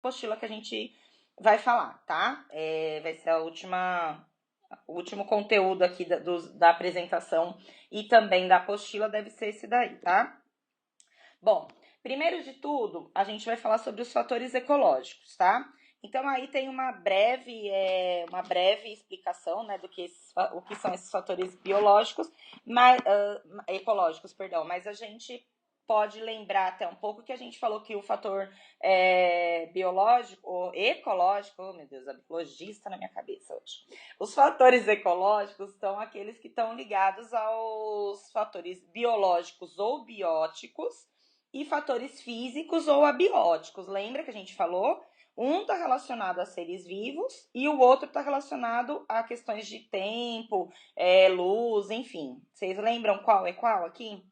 apostila que a gente vai falar, tá? Vai ser o último conteúdo aqui da apresentação e também da apostila deve ser esse daí, tá? Bom, primeiro de tudo, a gente vai falar sobre os fatores ecológicos, tá? Então, aí tem uma breve explicação, né, o que são esses fatores biológicos, ecológicos, perdão, mas a gente pode lembrar até um pouco que a gente falou que o fator biológico, ou ecológico, oh meu Deus, a biologista na minha cabeça hoje. Os fatores ecológicos são aqueles que estão ligados aos fatores biológicos ou bióticos e fatores físicos ou abióticos. Lembra que a gente falou? Um está relacionado a seres vivos e o outro está relacionado a questões de tempo, luz, enfim. Vocês lembram qual é qual aqui?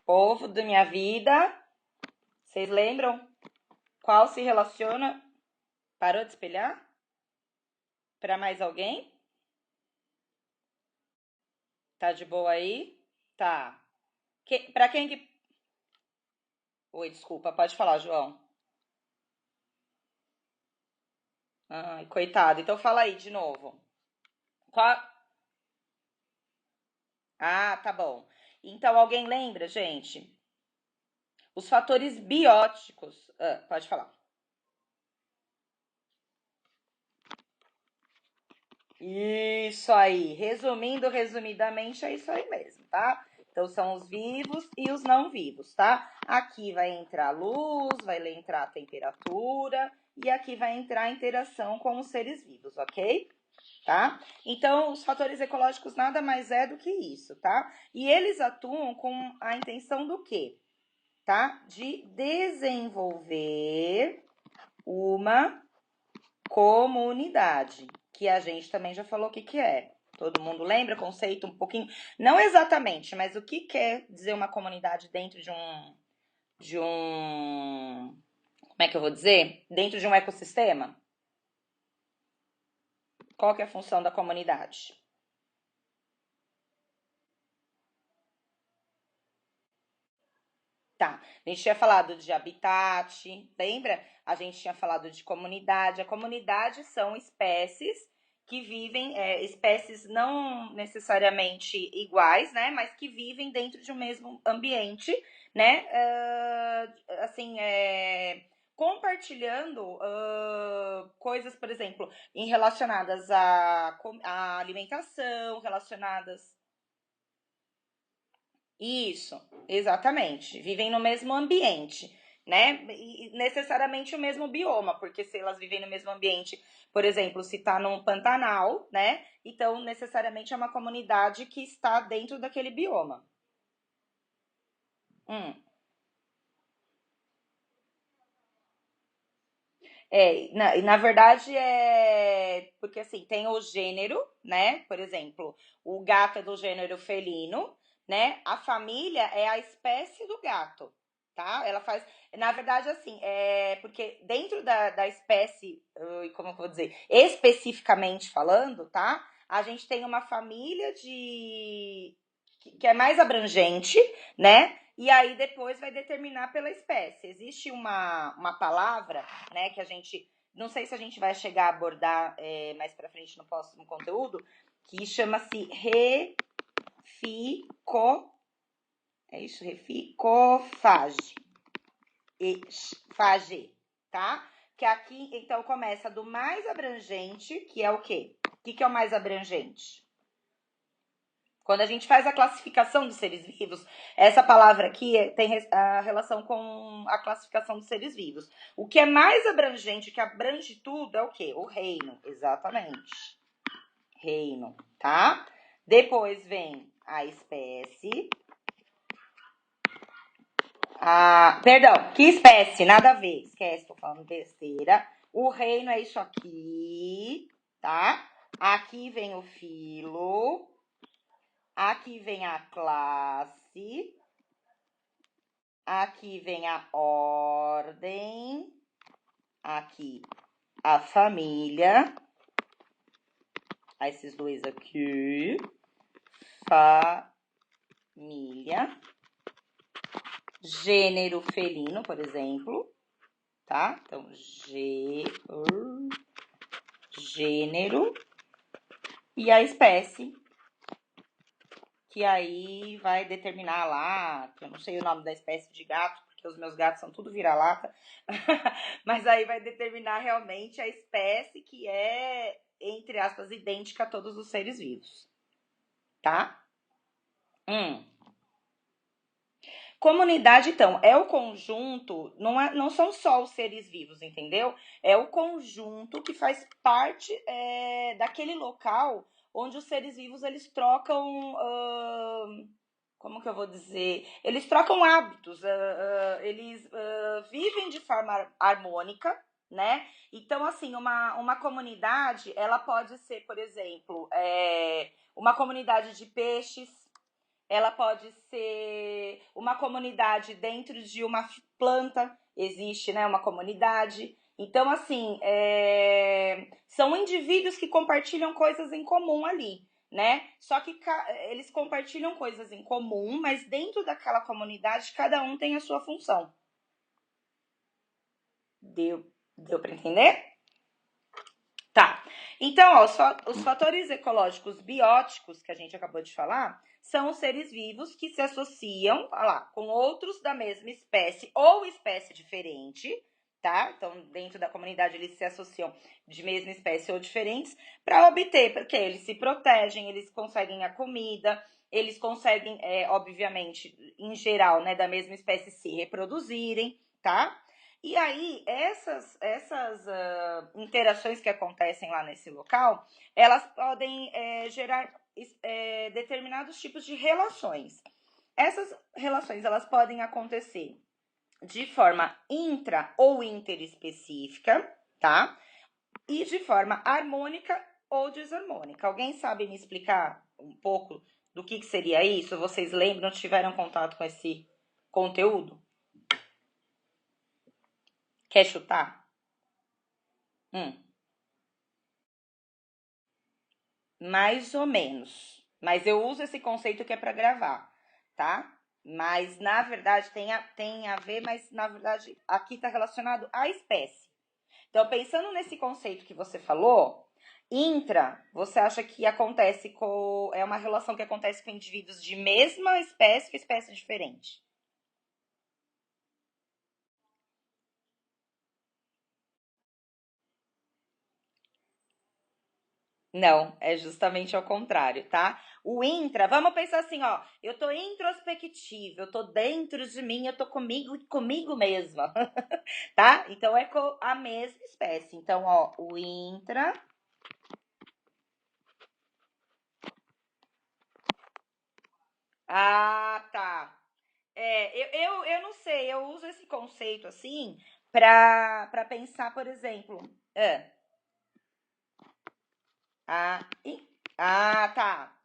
Povo da minha vida. Vocês lembram qual se relaciona? Parou de espelhar? Para mais alguém? Tá de boa aí? Tá. Para quem que... Oi, desculpa, pode falar, João. Ai, coitado. Então fala aí de novo. Qual... Ah, tá bom. Então, alguém lembra, gente? Os fatores bióticos. Pode falar. Isso aí. Resumindo, resumidamente, é isso aí mesmo, tá? Então, são os vivos e os não vivos, tá? Aqui vai entrar a luz, vai entrar a temperatura e aqui vai entrar a interação com os seres vivos, ok? Tá? Então, os fatores ecológicos nada mais é do que isso, tá? E eles atuam com a intenção do quê? Tá? De desenvolver uma comunidade, que a gente também já falou o que é. Todo mundo lembra? Conceito um pouquinho, não exatamente, mas o que quer dizer uma comunidade dentro de um, como é que eu vou dizer? Dentro de um ecossistema? Qual que é a função da comunidade? Tá, a gente tinha falado de habitat, lembra? A gente tinha falado de comunidade. A comunidade são espécies que vivem, espécies não necessariamente iguais, né? Mas que vivem dentro de um mesmo ambiente, né? Assim, compartilhando coisas, por exemplo, relacionadas à alimentação, relacionadas. Isso, exatamente. Vivem no mesmo ambiente, né? E necessariamente o mesmo bioma, porque se elas vivem no mesmo ambiente, por exemplo, se está num Pantanal, né? Então, necessariamente é uma comunidade que está dentro daquele bioma. Hum. Na verdade é porque assim, tem o gênero, né? Por exemplo, o gato é do gênero felino, né? A família é a espécie do gato, tá? Ela faz, na verdade, assim, porque dentro da espécie, como eu vou dizer, especificamente falando, tá? A gente tem uma família que é mais abrangente, né? E aí depois vai determinar pela espécie. Existe uma palavra, né, que a gente, não sei se a gente vai chegar a abordar mais para frente no próximo conteúdo, que chama-se reficofage. Fage, tá? Que aqui, então, começa do mais abrangente, que é o quê? O que é o mais abrangente? Quando a gente faz a classificação dos seres vivos, essa palavra aqui tem a relação com a classificação dos seres vivos. O que é mais abrangente, que abrange tudo, é o quê? O reino, exatamente. Reino, tá? Depois vem a espécie. Perdão, que espécie? Nada a ver. Esquece, tô falando besteira. O reino é isso aqui, tá? Aqui vem o filo. Aqui vem a classe. Aqui vem a ordem. Aqui a família, esses dois aqui, família, gênero felino, por exemplo, tá? Então, gênero e a espécie, que aí vai determinar lá, que eu não sei o nome da espécie de gato, porque os meus gatos são tudo vira-lata, mas aí vai determinar realmente a espécie que é, entre aspas, idêntica a todos os seres vivos, tá? Comunidade, então, é o conjunto, não são só os seres vivos, entendeu? É o conjunto que faz parte daquele local onde os seres vivos, eles trocam, como que eu vou dizer? Eles trocam hábitos, eles vivem de forma harmônica, né? Então, assim, uma comunidade, ela pode ser, por exemplo, uma comunidade de peixes, ela pode ser uma comunidade dentro de uma planta, existe, né, uma comunidade. Então, assim, são indivíduos que compartilham coisas em comum ali, né? Só que eles compartilham coisas em comum, mas dentro daquela comunidade, cada um tem a sua função. Deu para entender? Tá. Então, ó, os fatores ecológicos bióticos que a gente acabou de falar são os seres vivos que se associam, olha lá, com outros da mesma espécie ou espécie diferente, tá? Então, dentro da comunidade, eles se associam de mesma espécie ou diferentes para obter, porque eles se protegem, eles conseguem a comida, eles conseguem, obviamente, em geral, né, da mesma espécie se reproduzirem, tá? E aí, essas interações que acontecem lá nesse local, elas podem gerar determinados tipos de relações. Essas relações, elas podem acontecer de forma intra ou interespecífica, tá? E de forma harmônica ou desarmônica. Alguém sabe me explicar um pouco do que seria isso? Vocês lembram, tiveram contato com esse conteúdo? Quer chutar? Mais ou menos. Mas eu uso esse conceito que é para gravar, tá? Mas na verdade tem a ver, mas na verdade aqui está relacionado à espécie. Então, pensando nesse conceito que você falou, intra, você acha que acontece com. É uma relação que acontece com indivíduos de mesma espécie com espécie diferente. Não, é justamente ao contrário, tá? O intra, vamos pensar assim, ó, eu tô introspectiva, eu tô dentro de mim, eu tô comigo mesma, tá? Então é com a mesma espécie. Então, ó, o intra. Ah, tá. Eu não sei, eu uso esse conceito assim pra pensar, por exemplo. Ah, tá.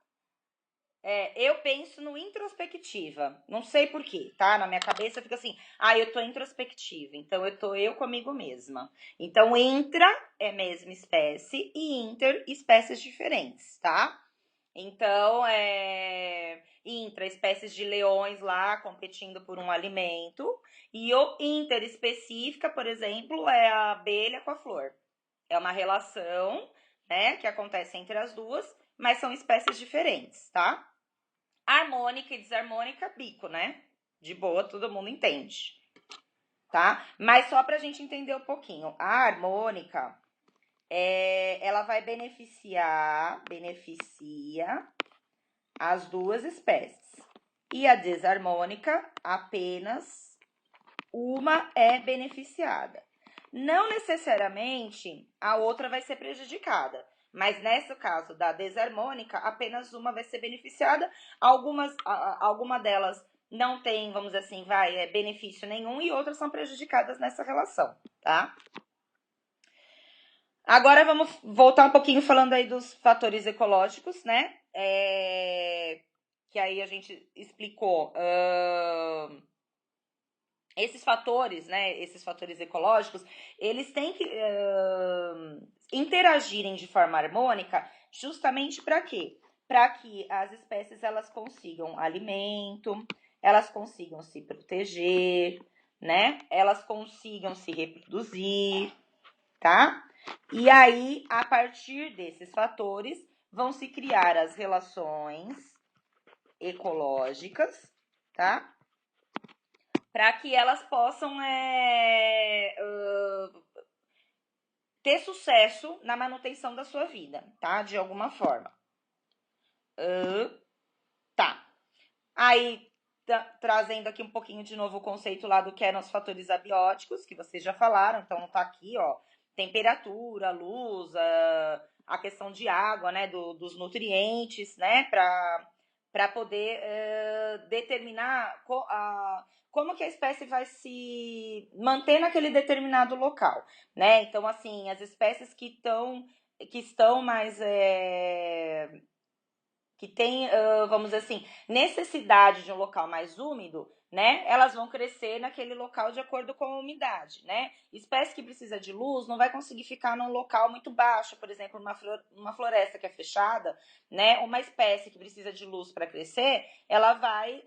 Eu penso no introspectiva. Não sei por quê, tá? Na minha cabeça fica assim, eu tô introspectiva, então eu tô eu comigo mesma. Então, intra é mesma espécie e inter, espécies diferentes, tá? Então, intra, espécies de leões lá competindo por um alimento. E o interespecífica, por exemplo, é a abelha com a flor. É uma relação, né, que acontece entre as duas, mas são espécies diferentes, tá? Harmônica e desarmônica, bico, né? De boa, todo mundo entende, tá? Mas só pra gente entender um pouquinho. A harmônica, ela vai beneficia as duas espécies. E a desarmônica, apenas uma é beneficiada. Não necessariamente a outra vai ser prejudicada, mas nesse caso da desarmônica, apenas uma vai ser beneficiada, alguma delas não tem, vamos dizer assim, benefício nenhum e outras são prejudicadas nessa relação, tá? Agora vamos voltar um pouquinho falando aí dos fatores ecológicos, né? Que aí a gente explicou esses fatores, né, esses fatores ecológicos, eles têm que interagirem de forma harmônica justamente para quê? Para que as espécies elas consigam alimento, elas consigam se proteger, né? Elas consigam se reproduzir, tá? E aí, a partir desses fatores, vão se criar as relações ecológicas, tá? Para que elas possam ter sucesso na manutenção da sua vida, tá? De alguma forma. Tá. Aí, trazendo aqui um pouquinho de novo o conceito lá do que eram os fatores abióticos, que vocês já falaram, então tá aqui, ó, temperatura, luz, a questão de água, né, dos nutrientes, né, para poder determinar como que a espécie vai se manter naquele determinado local, né? Então, assim, as espécies que estão mais que tem, vamos dizer assim, necessidade de um local mais úmido, né? Elas vão crescer naquele local de acordo com a umidade, né? Espécie que precisa de luz não vai conseguir ficar num local muito baixo, por exemplo, uma floresta que é fechada, né? Uma espécie que precisa de luz para crescer, ela vai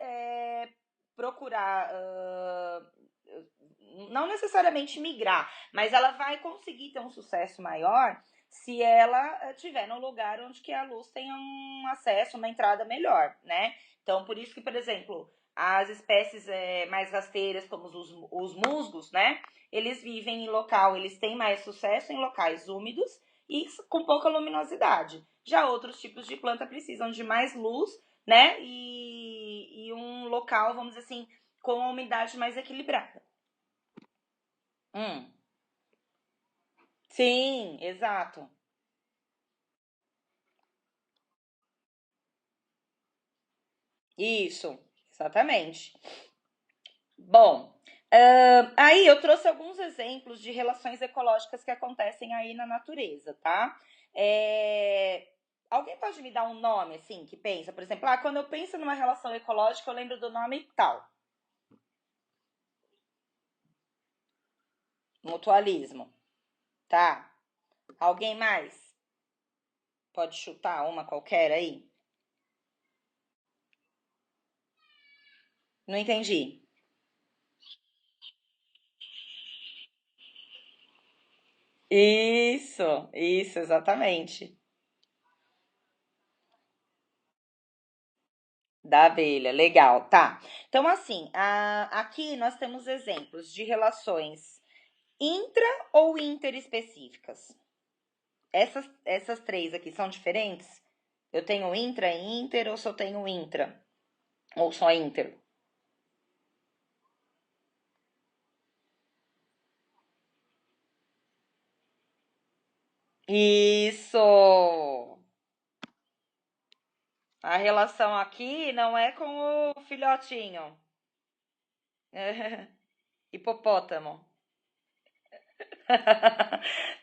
procurar não necessariamente migrar, mas ela vai conseguir ter um sucesso maior se ela estiver no lugar onde que a luz tenha um acesso, uma entrada melhor, né? Então, por isso que, por exemplo, as espécies mais rasteiras, como os musgos, né? Eles vivem em local, eles têm mais sucesso em locais úmidos e com pouca luminosidade. Já outros tipos de planta precisam de mais luz, né? E um local, vamos dizer assim, com uma umidade mais equilibrada. Sim, exato. Isso, exatamente. Bom, aí eu trouxe alguns exemplos de relações ecológicas que acontecem aí na natureza, tá? Alguém pode me dar um nome, assim, que pensa? Por exemplo, quando eu penso numa relação ecológica, eu lembro do nome tal. Mutualismo, tá? Alguém mais? Pode chutar uma qualquer aí? Não entendi. Isso, exatamente. Da abelha, legal, tá. Então, assim, aqui nós temos exemplos de relações intra ou interespecíficas. Essas três aqui são diferentes? Eu tenho intra e inter ou só tenho intra? Ou só inter? Isso! A relação aqui não é com o filhotinho. Hipopótamo.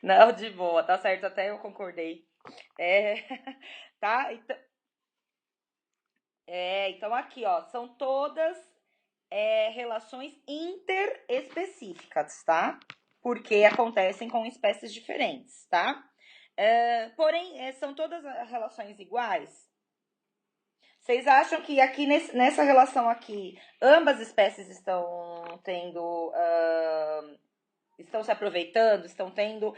Não, de boa, tá certo, até eu concordei. É, tá? Então aqui, ó, são todas relações interespecíficas, tá? Porque acontecem com espécies diferentes, tá? Porém, são todas relações iguais? Vocês acham que aqui nessa relação aqui, ambas espécies estão tendo, estão se aproveitando, estão tendo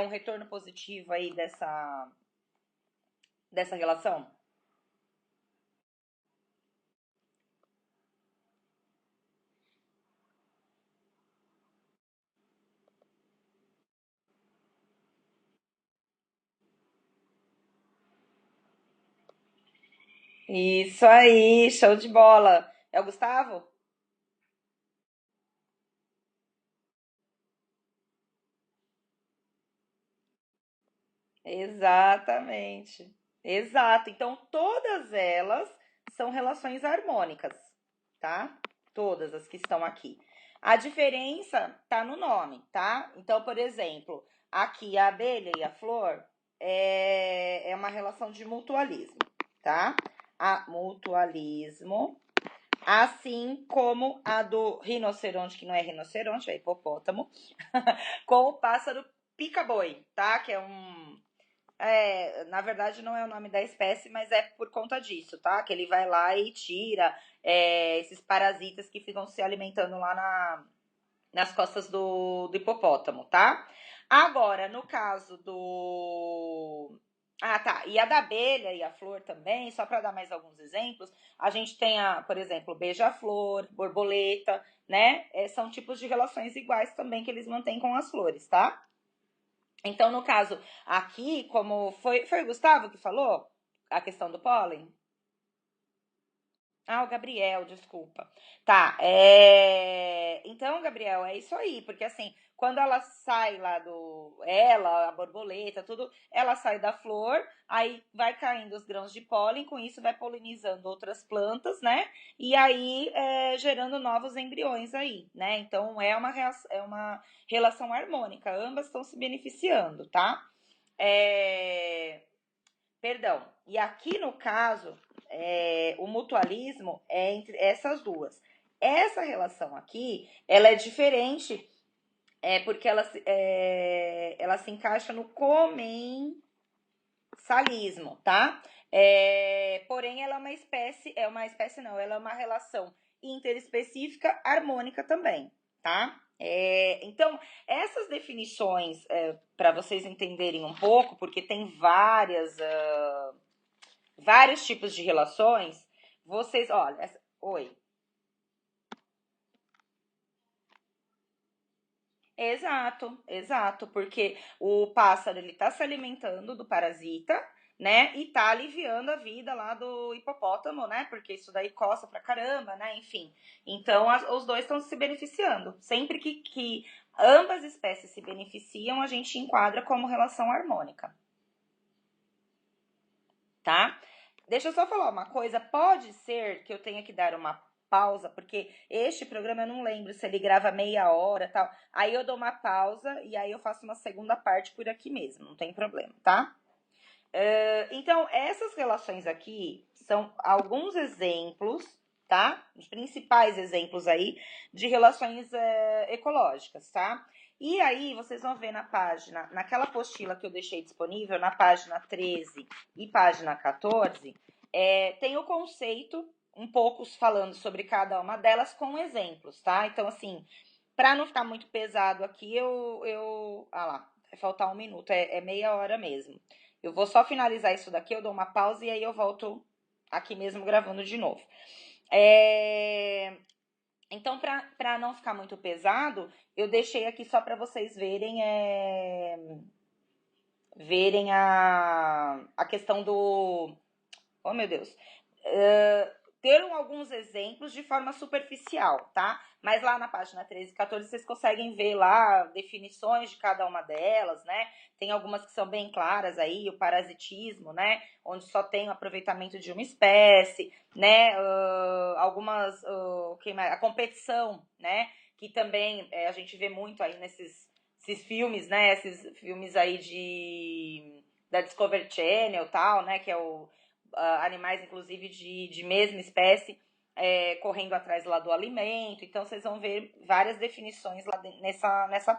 um retorno positivo aí dessa relação? Isso aí, show de bola. É o Gustavo? Exatamente. Exato. Então, todas elas são relações harmônicas, tá? Todas as que estão aqui. A diferença tá no nome, tá? Então, por exemplo, aqui a abelha e a flor é uma relação de mutualismo, tá? A mutualismo Assim como a do rinoceronte, que não é rinoceronte, é hipopótamo, com o pássaro pica-boi, tá? Que é um. Na verdade, não é o nome da espécie, mas é por conta disso, tá? Que ele vai lá e tira esses parasitas que ficam se alimentando lá nas costas do hipopótamo, tá? Agora, no caso do. Ah, tá. E a da abelha e a flor também, só para dar mais alguns exemplos, a gente tem, por exemplo, beija-flor, borboleta, né? São tipos de relações iguais também que eles mantêm com as flores, tá? Então, no caso aqui, como foi o Gustavo que falou a questão do pólen? Ah, o Gabriel, desculpa. Tá, então, Gabriel, é isso aí, porque assim, quando ela sai lá a borboleta, tudo, ela sai da flor, aí vai caindo os grãos de pólen, com isso vai polinizando outras plantas, né? E aí gerando novos embriões aí, né? Então é uma relação harmônica, ambas estão se beneficiando, tá? É, Perdão. E aqui no caso, o mutualismo é entre essas duas. Essa relação aqui, ela é diferente, porque ela se encaixa no comensalismo, tá? Porém, ela é uma espécie não, ela é uma relação interespecífica harmônica também, tá? Então, essas definições, para vocês entenderem um pouco, porque tem vários tipos de relações, vocês, olha, oi. Exato, exato, porque o pássaro ele tá se alimentando do parasita, né? E tá aliviando a vida lá do hipopótamo, né? Porque isso daí coça pra caramba, né? Enfim. Então os dois estão se beneficiando. Sempre que ambas espécies se beneficiam, a gente enquadra como relação harmônica, tá? Deixa eu só falar uma coisa. Pode ser que eu tenha que dar uma pausa, porque este programa eu não lembro se ele grava meia hora e tal. Aí eu dou uma pausa e aí eu faço uma segunda parte por aqui mesmo, não tem problema, tá? Então, essas relações aqui são alguns exemplos, tá? Os principais exemplos aí de relações ecológicas, tá? E aí, vocês vão ver na página, naquela apostila que eu deixei disponível, na página 13 e página 14, tem o conceito, um pouco falando sobre cada uma delas com exemplos, tá? Então, assim, para não ficar muito pesado aqui, Ah lá, vai faltar um minuto, é meia hora mesmo. Eu vou só finalizar isso daqui, eu dou uma pausa e aí eu volto aqui mesmo gravando de novo. Então, para não ficar muito pesado, eu deixei aqui só para vocês verem a questão do. Oh, meu Deus. Ter alguns exemplos de forma superficial, tá? Mas lá na página 13 e 14 vocês conseguem ver lá definições de cada uma delas, né? Tem algumas que são bem claras aí, o parasitismo, né? Onde só tem o aproveitamento de uma espécie, né? Algumas, a competição, né? Que também a gente vê muito aí esses filmes, né? Esses filmes aí da Discovery Channel e tal, né? Que é o animais, inclusive, de mesma espécie, correndo atrás lá do alimento. Então, vocês vão ver várias definições lá nessa